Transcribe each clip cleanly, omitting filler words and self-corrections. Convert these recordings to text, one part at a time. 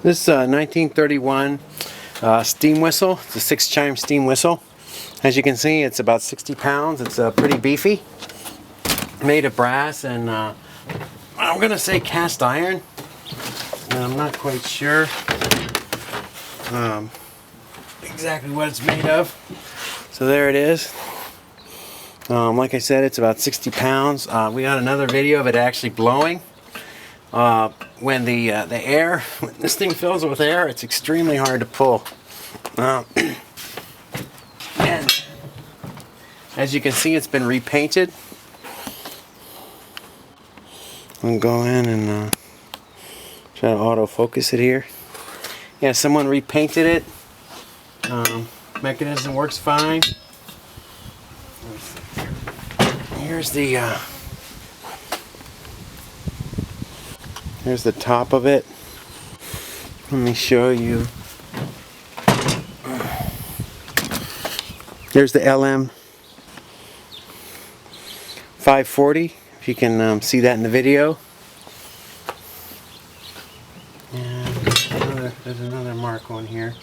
This 1931 steam whistle. It's a 6-chime steam whistle. As you can see, it's about 60 pounds. It's pretty beefy. Made of brass and I'm going to say cast iron. And I'm not quite sure exactly what it's made of. So there it is. Like I said, it's about 60 pounds. We got another video of it actually blowing. When the air, when this thing fills with air, it's extremely hard to pull. And as you can see, it's been repainted. I'll go in and try to autofocus it here. Yeah, someone repainted it. Mechanism works fine. Here's the top of it. Let me show you. Here's the LM 540. If you can see that in the video. And there's another mark on here.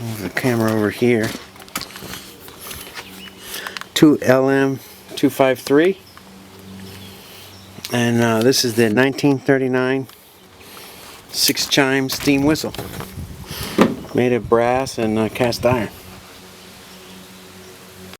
Move the camera over here. 2LM 253, and this is the 1939 6-chime steam whistle, made of brass and cast iron.